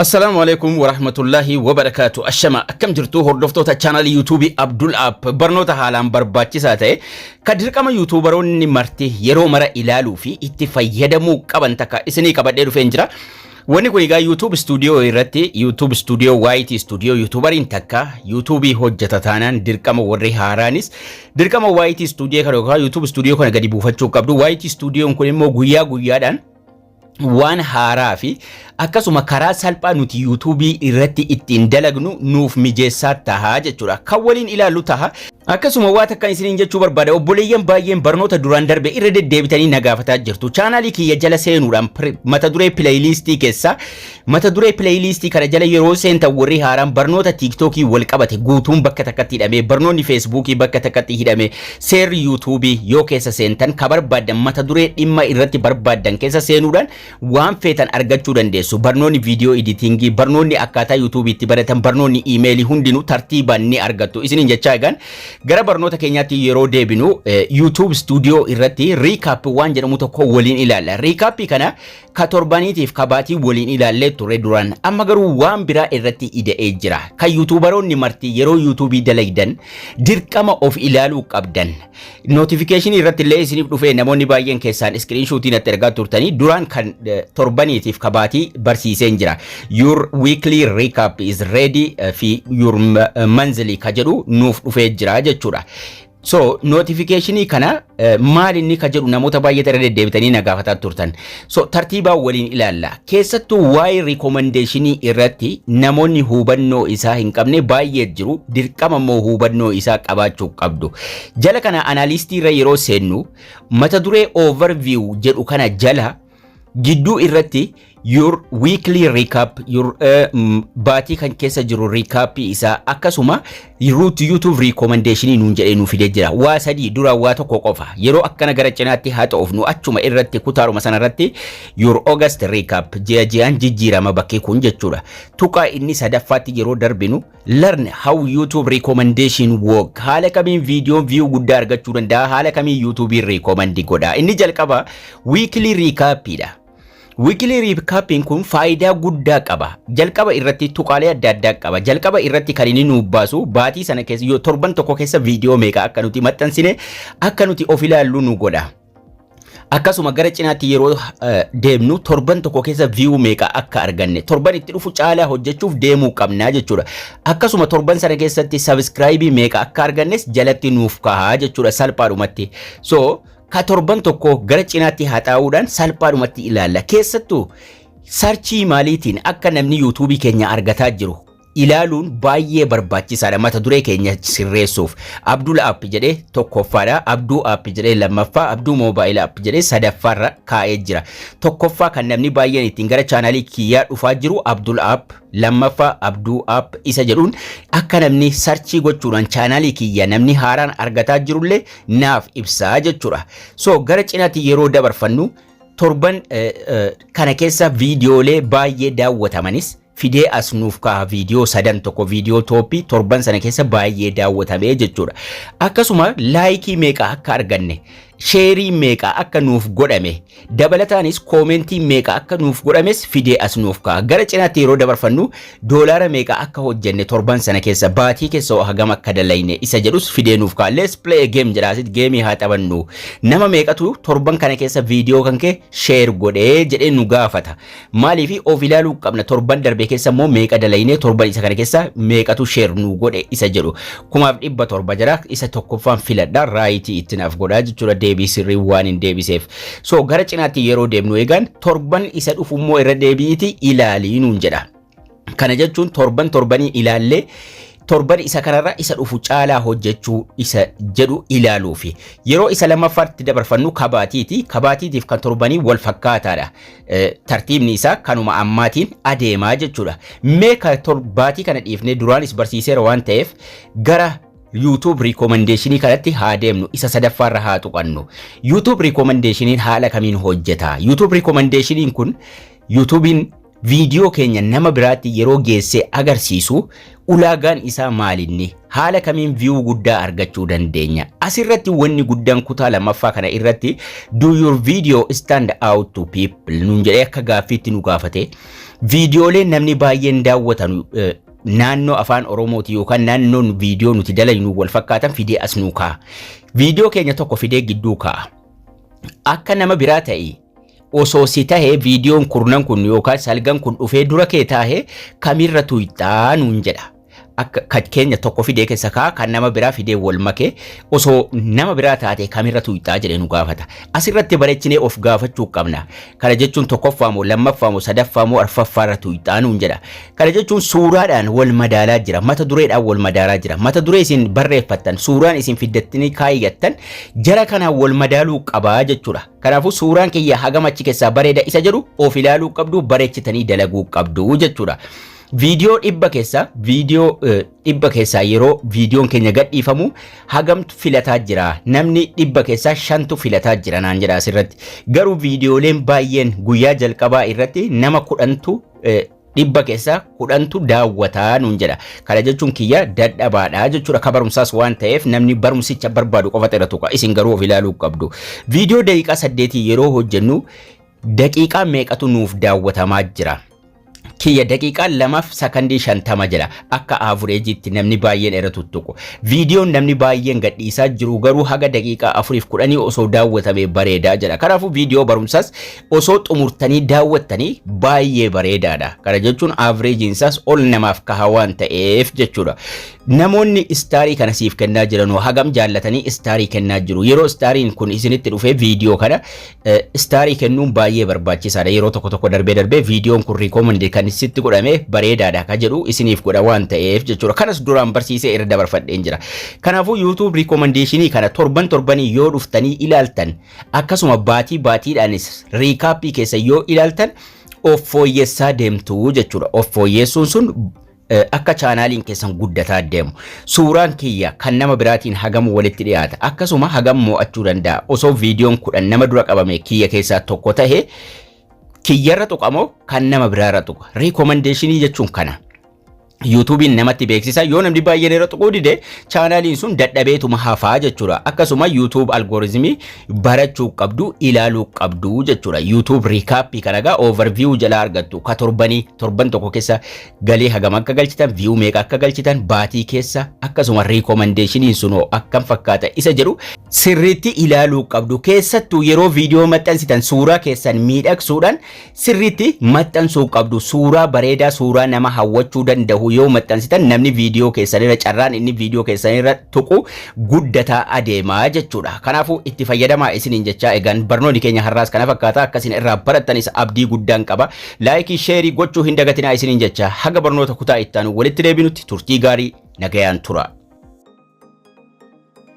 Assalamu alaikum wa rahmatullahi wa barakatuh. Ashama akkam jirtu hordoftoota channel YouTube Abdul App barnoota haalaan barbaachisaa ta'e kan dirqama YouTuberoonni marti yeroo mara ilaaluu fi itti fayyadamuu qaban takka isinii qabadhee dhufeen jira. Wanni kun egaa YouTube Studio irratti YouTube Studio YT Studio YouTuberin takka YouTube hojjeta taanaan dirqama warri haaraanis dirqama YT Studio kan yookaan YouTube Studio kana gadi buufachuu qabdu. YT Studio kun immoo guyyaa guyyaadhaan waan haaraa fi akkasuma karaa salphaa nuti YouTube irratti ittiin dalagnu nuuf mijeessaa tahaa jechuudha. Kan waliin ilaallu taha. Akkasuma waan takka isiniin jechuu barbaada. Obboleeyyan baay'een barnoota duraan darbe irra deddeebitanii nagaafataa jirtu. Chaanaalii kiyya jala seenuudhaan mata duree playlistii keessa mata duree playlistii kana jala yeroo seentan warri haaraan barnoota TikTokii wal qabate guutuun bakka takkatti hidhame, barnoonni Facebookii bakka takkatti hidhame, seerri YouTube yoo keessa seentan ka barbaadan mata duree dhimma irratti barbaadan keessa seenuudhaan waan feetan argachuu dandeessu. Barnoonni video editingii, barnoonni akkaataa YouTube itti baratan, barnoonni emailii hundinuu tartiibaan ni argattu. Isiniin jechaa egaan gara barnoota keenyaatti yeroo deebinu YouTube Studio irratti recap waan jedhamu tokko waliin ilaalla. Recap kana ka torbaniitiif ka baatii waliin ilaallee ture duraan. Amma garuu waan biraa irratti ida'ee jira. Kan YouTuberoonni marti yeroo YouTube dalagdan dirqama of ilaaluu qabdan. Notification irratti illee isiniif dhufee namoonni baay'een keessaan screenshotiin itti ergaa turtanii duraan kan torbaniitiif ka baatii barsiiseen jira. Your weekly recap is ready fi your monthly ka jedhu nuuf dhufee jira jechuudha. So notification kana maal inni ka jedhu namoota baay'ee irra deddeebitanii nagaafataa turtan. So tartiibaa waliin ilaalla. Keessattuu waa'ee recommendation irratti namoonni hubannoo isaa hin qabne baay'ee jiru. Dirqama immoo hubannoo isaa qabaachuu qabdu. Jala kana analyst irra yeroo seennu mata duree overview jedhu kana jala gidduu irratti your weekly recap, your baatii kan keessa jiru recap isaa akkasuma root YouTube recommendation nuun jedhee nuuf fidee jira. Waa sadii dura waa tokko qofa. Yeroo akkana gara cinaatti haa ta'uuf achuma irratti kutaaruma sana irratti your August recap ji'aan jijjiirama bakkee kun jechuudha. Tuqaa inni sadaffaatti yeroo darbinu learn how YouTube recommendation work. Haala kamiin viidiyoon view guddaa argachuu danda'a, haala kamiin YouTube recommend godha. Inni jalqaba weekly recap dha. Weekly recapping kun faayidaa guddaa qaba. Jalqaba irratti tuqaalee adda addaa qaba. Jalqaba irratti kan inni nuuf baasu baatii sana keessa yoo torban tokko keessa viidiyoo meeqa akka nuti maxxansine akka nuti of ilaallu nu godha. Akkasuma gara cinaatti yeroo deemnu torban tokko keessa view meeqa akka arganne torban itti dhufu caalaa hojjechuuf deemuu qabna jechuudha. Akkasuma torban sana keessatti subscribe meeqa akka argannes jalatti nuuf kahaa jechuudha salphaadhumatti. So ka torban tokko gara cinaatti haxaa'uudhaan salphaadhumatti ilaalla. Keessattuu sarchii maaliitiin akka namni YouTube keenya argataa jiru ilaaluun baay'ee barbaachisaadha. Mata duree keenya sirreessuuf Abdul App jedhee tokkoffaadha, Abduu App jedhee lammaffaa, Abduu Mobile App jedhee sadaffaarra kaa'ee jira. Tokkoffaa kan namni baay'een ittiin gara chaanaalii kiyyaa dhufaa jiru Abdul App, lammaffaa Abduu App isa jedhuun akka namni sarchii gochuudhaan chaanaalii kiyya namni haaraan argataa jirullee naaf ibsaa jechuudha. So gara cinaatti yeroo dabarfannu torban kana keessa viidiyoolee baay'ee daawwatamanis fidee as nuuf ka'a. Viidiyoo sadan tokko viidiyoo tooppii torban sana keessa baay'ee daawwatamee jechuudha. Akkasuma laayikii meeqa akka arganne, sheerii meeqa akka nuuf godhame, dabalataanis koomentii meeqa akka nuuf godhames fidee as nuuf ka'a. Gara cinaatti yeroo dabarfannu doolaara meeqa akka hojjenne torban sana keessa baatii keessa hagam akka dalayne isa jedhus fidee nuuf ka'a. Let's play a game jedhaasit geemii haa taphannu. Nama meeqatu torban kana keessa viidiyoo kan kee sheer godhee jedhee nu gaafata. Maaliif of ilaaluu qabna torban darbe keessa immoo meeqa dalayne torban isa kana keessa meeqatu sheer nu godhe isa jedhu. 1700 jira isa tokkoffaan filadha raayitii itti naaf godhaa jechuudha. Deebii sirrii waan hin deebiseef. So gara cinaatti yeroo deemnu eegan torban isa dhufu immoo irra deebi'iiti ilaalii nuun jedha. Kana jechuun torbanii ilaallee torban isa kanarra isa dhufu caalaa hojjechuu isa jedhu ilaaluufi. Yeroo isa lammaffaatti dabarfannu kabaatiiti. Kabaatiitiif kan torbanii wal fakkaataadha. Tartiibni isaa kanuma ammaatiin adeemaa jechuudha. Mee ka torbaatii kana dhiifnee duraanis barsiiseera waan ta'eef gara YouTube recommendation kanatti haa deemnu. Isa sadaffaarra haa tuqannu. YouTube recommendation haala kamiin hojjeta? YouTube recommendation kun YouTubein viidiyoo keenya nama biraatti yeroo geesse agarsiisu ulaagaan isaa maalinni haala kamiin view guddaa argachuu dandeenya. Asirratti wanni guddaan kutaa lamaffaa kana irratti do your video stand out to people nun jedhee akka gaaffiitti nu gaafate. Viidiyooleen namni baay'een daawwatan naannoo afaan Oromooti yookaan naannoon viidiyoo nuti dalaynu wal fakkaatan fidee as nuu kaa'a. Viidiyoo keenya tokko fidee gidduu kaa'a. Akka nama biraa ta'e osoo si tahee viidiyoon kurnan kun yookaan salgan kun dhufee dura kee taahee kamirra tuyxaa nuun jedha. Akka keenya tokko fidee keessa kaa'a kan nama biraa fidee wal makee osoo nama biraa taate kamirra tuyxaa jedhee nu gaafata. Asirratti bareechinee of gaafachuu qabna. Kana jechuun tokkoffaa moo lammaffaa moo sadaffaa moo arfaffaarra tuyxaa nuun jedha. Kana jechuun suuraadhaan wal madaalaa jira. Mata dureedhaan wal madaalaa jira. Mata duree isin barreeffattan suuraan isin fiddattanii kaayyattan jara kanaan wal madaaluu qabaa jechuudha. Kanaafuu suuraan kiyya hagam achi keessaa bareeda isa jedhu of ilaaluu qabdu bareechitanii dalaguu qabdu jechuudha. Viidiyoo dhibba keessaa yeroo viidiyoon keenya gadhiifamu hagamtu filataa jira. Namni dhibba keessaa 5tu filataa jira naan jedha asirratti. Garuu viidiyooleen baay'een guyyaa jalqabaa irratti nama 10tu dhibba keessaa 10tu daawwataa nuun jedha. Kana jechuun kiyya dadhabaadha jechuudha. Ka barumsaas waan ta'eef namni barumsicha barbaadu qofa irratti tuqa. Isin garuu of ilaaluu qabdu. Viidiyoo daqiiqaa 8 yeroo hojjennu daqiiqaa meeqatu nuuf daawwatamaa jira? Kiyya daqiiqaa 2 sekondii 50 jira. Akka average namni baay'een irra tuttuqu. Viidiyoon namni baay'een gadhiisaa jiru garuu haga daqiiqaa 4-10 osoo daawwatame bareedaa jedha. Kanaafuu viidiyoo barumsaas osoo xumurtanii daawwattanii baay'ee bareedaadha. Kana jechuun average isaas ol namaaf kaha waan ta'eef jechuudha. Namoonni istaarii kana siif kennaa jiran hagam jaallatanii istaarii kennaa jiru. Yeroo istaariin kun isinitti dhufee viidiyoo kana istaarii kennuun baay'ee barbaachisaadha. Yeroo tokko darbee viidiyoon kun recommend kan sitti godhame bareedaadha ka jedhu isiniif godha waan ta'eef jechuudha. Kanas duraan barsiisee irra dabarfadheen jira. Kanaafuu YouTube recommendation kana torbanii yoo dhuftanii ilaaltan akkasuma baatiidhaanis recap keessa yoo ilaaltan of fooyyessaa deemtu jechuudha. Of fooyyessuun sun akka chaanaaliin keessan guddataa deemu. Suuraan kiyya kan nama biraatiin hagam walitti dhiyaata. Akkasuma hagam mo'achuu danda'a. Osoo viidiyoon 10 nama dura qabame kiyya keessaa tokko tahee kiyyarra tuqamoo kan nama biraarra tuqa. Recommendation jechuun kana. YouTubein namatti beeksisa yoo namni baay'een irra tuquu dide chaanaaliin sun dadhabeetuma hafaa jechuudha. Akkasuma YouTube algoritmii barachuu qabdu ilaaluu qabdu jechuudha. YouTube recap kanagaa overview jala argattu ka torban tokko keessa galii hagam akka galchitan view meeqa akka galchitan baatii keessa akkasuma recommendationiin sunoo akkam fakkaata isa jedhu sirriitti ilaaluu qabdu. Keessattuu yeroo viidiyoo maxxansitan suuraa keessan miidhagsuudhaan sirriitti maxxansuu qabdu. Suuraa bareedaa suuraa nama hawwachuu danda'u yoo maxxansitan namni viidiyoo keessanirra carraan inni viidiyoo keessanirra tuqu guddataa adeemaa jechuudha. Kanaafuu itti fayyadamaa isiniin jechaa egaan barnoonni keenya har'aas kana fakkaata akkasiin irraa barattanis abdii guddaan qaba. Laayikii sheerii gochuu hin dagatinaa isiniin jechaa haga barnoota kutaa itti aanu walitti deebinutti turtii gaarii nagayaan tura.